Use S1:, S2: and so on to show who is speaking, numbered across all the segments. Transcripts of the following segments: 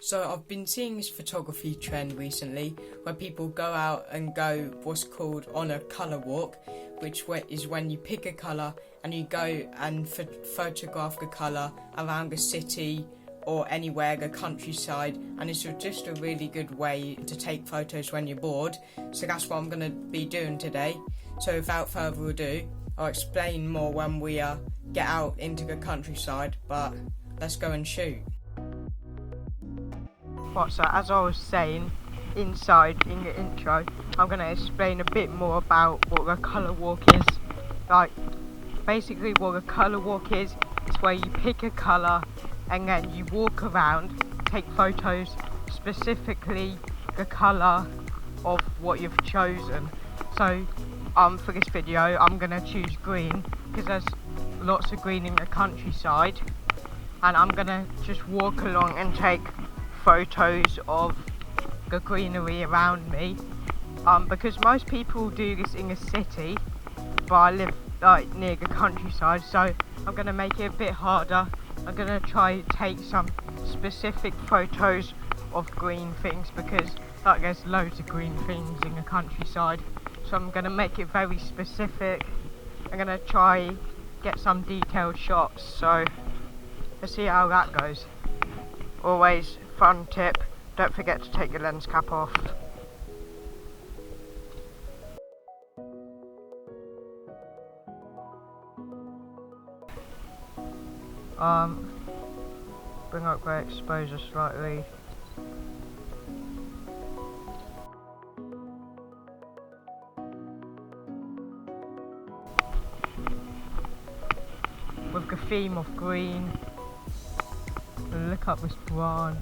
S1: So I've been seeing this photography trend recently where people go out and go what's called on a colour walk, which is when you pick a colour and you go and photograph the colour around the city or anywhere, the countryside, and it's just a really good way to take photos when you're bored. So that's what I'm going to be doing today. So without further ado, I'll explain more when we get out into the countryside, but let's go and shoot. Right, so as I was saying inside in the intro, I'm going to explain a bit more about what a colour walk is. Like, basically what a colour walk is where you pick a colour and then you walk around, take photos, specifically the colour of what you've chosen. So for this video I'm going to choose green because there's lots of green in the countryside, and I'm going to just walk along and take photos of the greenery around me, because most people do this in a city, but I live like near the countryside, so I'm going to make it a bit harder. I'm going to try to take some specific photos of green things because like there's loads of green things in the countryside, so I'm going to make it very specific. I'm going to try get some detailed shots, so let's see how that goes. Always fun tip, don't forget to take your lens cap off. Bring up the exposure slightly. With the theme of green, look up this branch.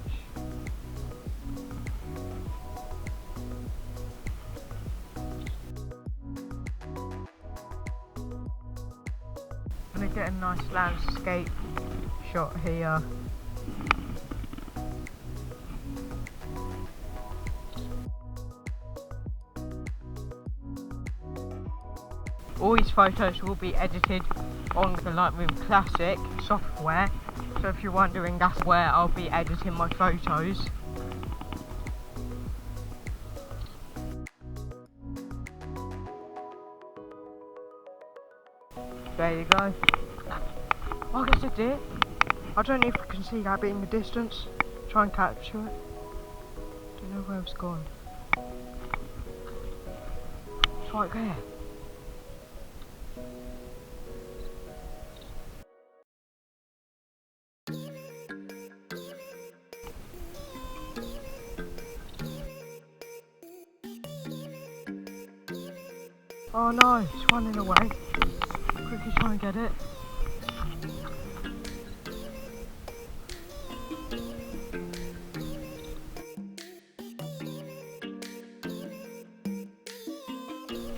S1: I'm gonna get a nice landscape shot here. All these photos will be edited on the Lightroom Classic software, so if you're wondering, that's where I'll be editing my photos. There you go. Oh, there's a deer. I don't know if you can see that bit in the distance. Try and capture it. Don't know where it's gone. It's right there. Oh no, it's running away. Quickly try and get it.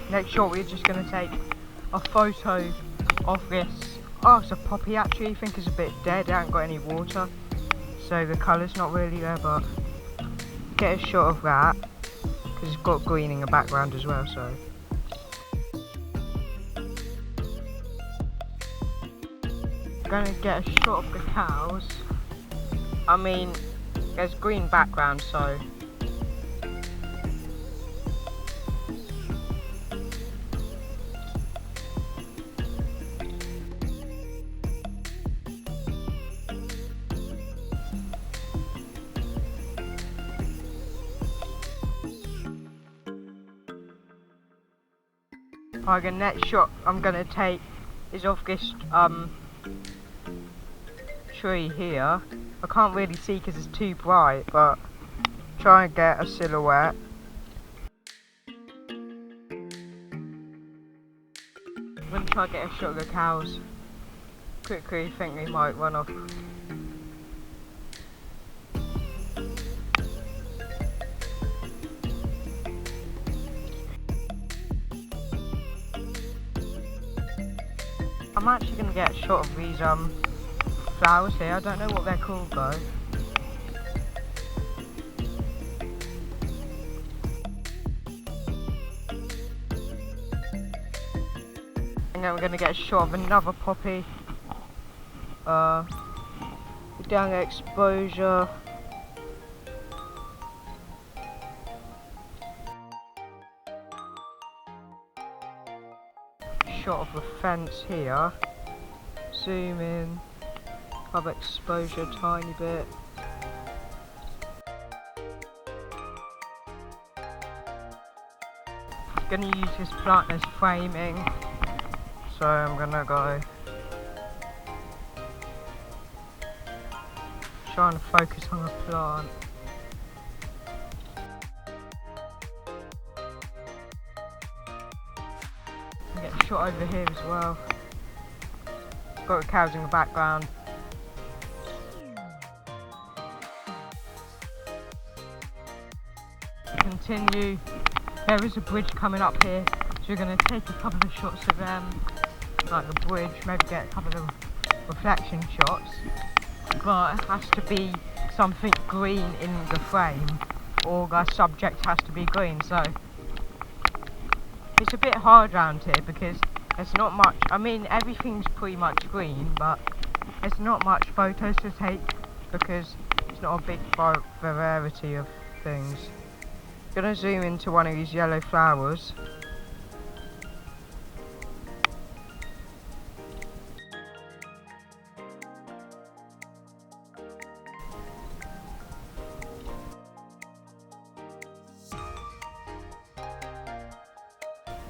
S1: Next shot we're just going to take a photo of this. Oh, it's a poppy actually. I think it's a bit dead, it hasn't got any water, so the colour's not really there, but get a shot of that because it's got green in the background as well. So going to get a shot of the cows. I mean, there's green background, so the next shot I'm going to take is of this tree here. I can't really see because it's too bright, but try and get a silhouette. I'm going to try and get a shot of the cows. Quickly think they might run off. I'm actually going to get a shot of these flowers here. I don't know what they're called though. And then we're going to get a shot of another poppy. Down the exposure. shot of the fence here. Zoom in, have exposure a tiny bit. I'm gonna use this plant as framing, so I'm gonna go trying to focus on the plant. Get a shot over here as well. Got the cows in the background. Continue. There is a bridge coming up here, so you're going to take a couple of shots of them, like the bridge, maybe get a couple of reflection shots. But it has to be something green in the frame, or the subject has to be green. So it's a bit hard around here because there's not much. I mean, everything's pretty much green, but there's not much photos to take because it's not a big variety of things. I'm gonna zoom into one of these yellow flowers.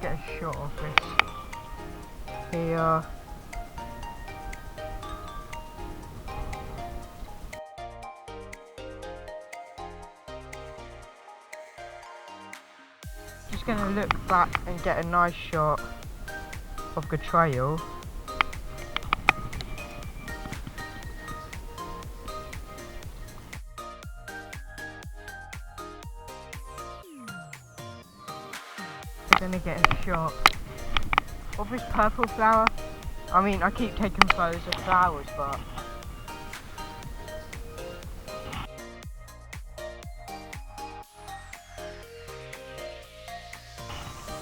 S1: Get a shot of this here. Just gonna look back and get a nice shot of the trail. We're gonna get a shot of this purple flower. I mean, I keep taking photos of flowers, but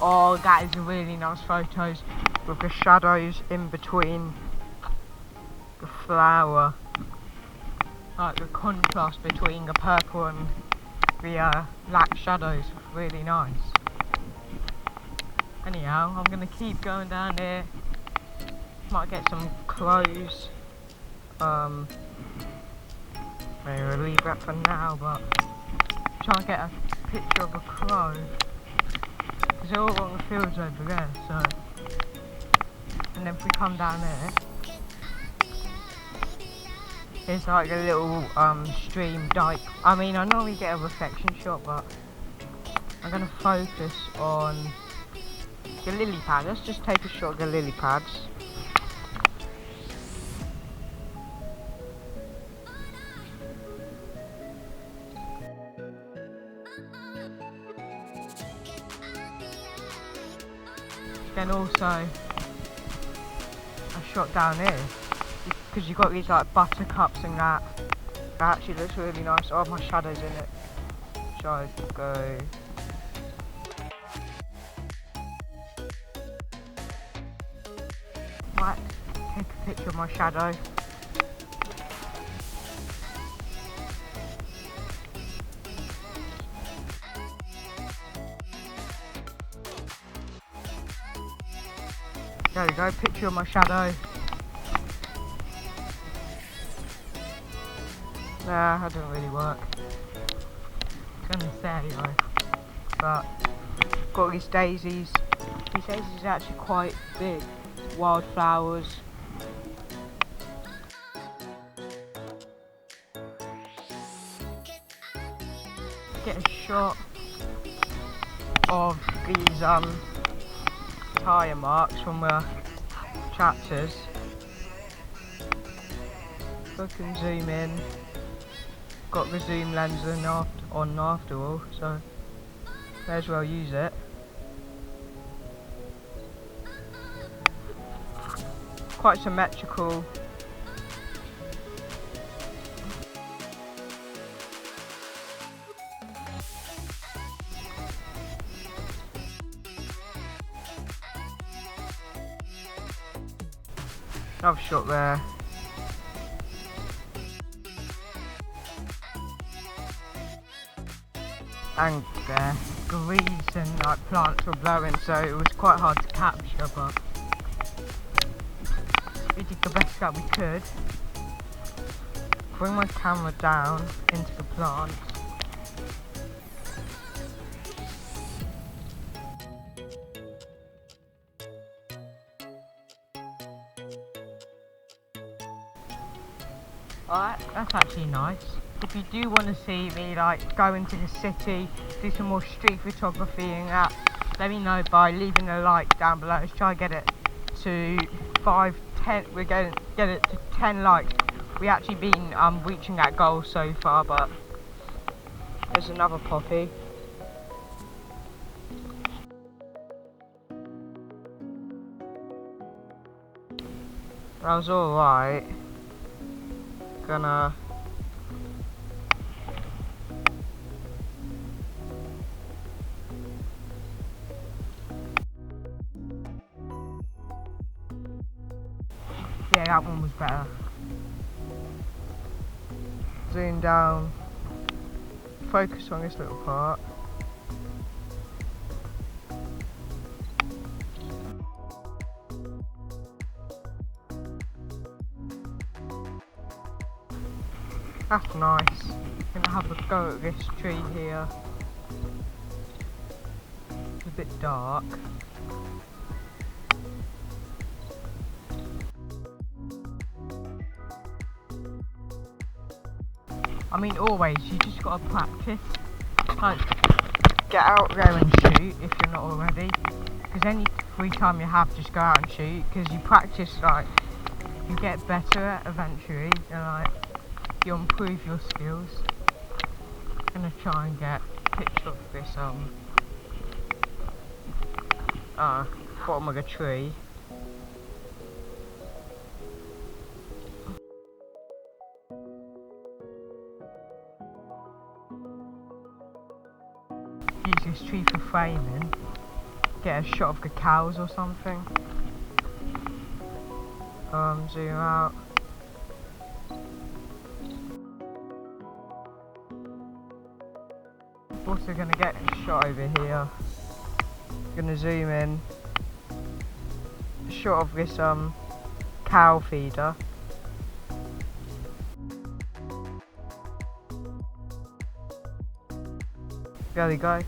S1: oh, that is a really nice photos with the shadows in between the flower. Like the contrast between the purple and the black shadows, really nice. Anyhow, I'm going to keep going down here. Might get some crows. Maybe we'll leave that for now, but try and get a picture of a crow. Because they're all on the fields over there, so. And then if we come down there, there's like a little stream dike. I mean, I normally get a reflection shot, but I'm going to focus on the lily pad. Let's just take a shot of the lily pads. Then also a shot down here, because you've got these like buttercups and that. That actually looks really nice. Oh, my shadow's in it. So I go. Might take a picture of my shadow. There we go, picture of my shadow. Nah, that didn't really work. I was gonna say though, but got these daisies. These daisies are actually quite big. Wildflowers. Get a shot of these tyre marks from the tractors. I can zoom in. Got the zoom lens on after all, so may as well use it. Quite symmetrical. Another shot there. And the leaves and like plants were blowing, so it was quite hard to capture, but that we could. Bring my camera down into the plant. Alright, that's actually nice. If you do want to see me like go into the city, do some more street photography and that, let me know by leaving a like down below. Let's try and get it to 10. We're going to get it to 10 likes. We actually been reaching that goal so far, but there's another poppy. That was alright. Gonna yeah, that one was better. Zoom down, focus on this little part. That's nice. Gonna have a go at this tree here. It's a bit dark. I mean, always, you just gotta practice. Like, get out there and shoot if you're not already. Because any free time you have, just go out and shoot. Because you practice, like, you get better at it eventually. And, like, you improve your skills. I'm gonna try and get a picture of this, bottom of a tree. Use this tree for framing. Get a shot of the cows or something. Zoom out. Also gonna get a shot over here. Gonna zoom in. A shot of this cow feeder. There we go.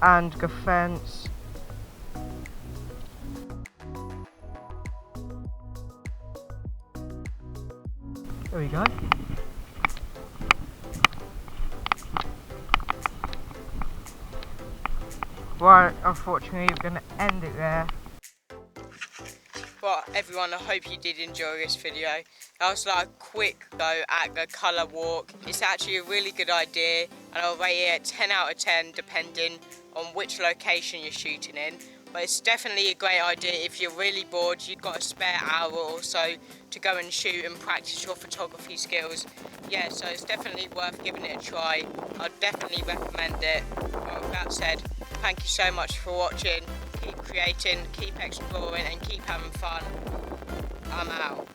S1: And the fence. There we go. Right, unfortunately we're going to end it there. Well, everyone, I hope you did enjoy this video. That was like a quick go at the colour walk. It's actually a really good idea, and I'll rate it 10 out of 10 depending on which location you're shooting in. But it's definitely a great idea if you're really bored, you've got a spare hour or so to go and shoot and practice your photography skills. Yeah, so it's definitely worth giving it a try. I'd definitely recommend it. But with that said, thank you so much for watching. Keep creating, keep exploring and keep having fun. I'm out.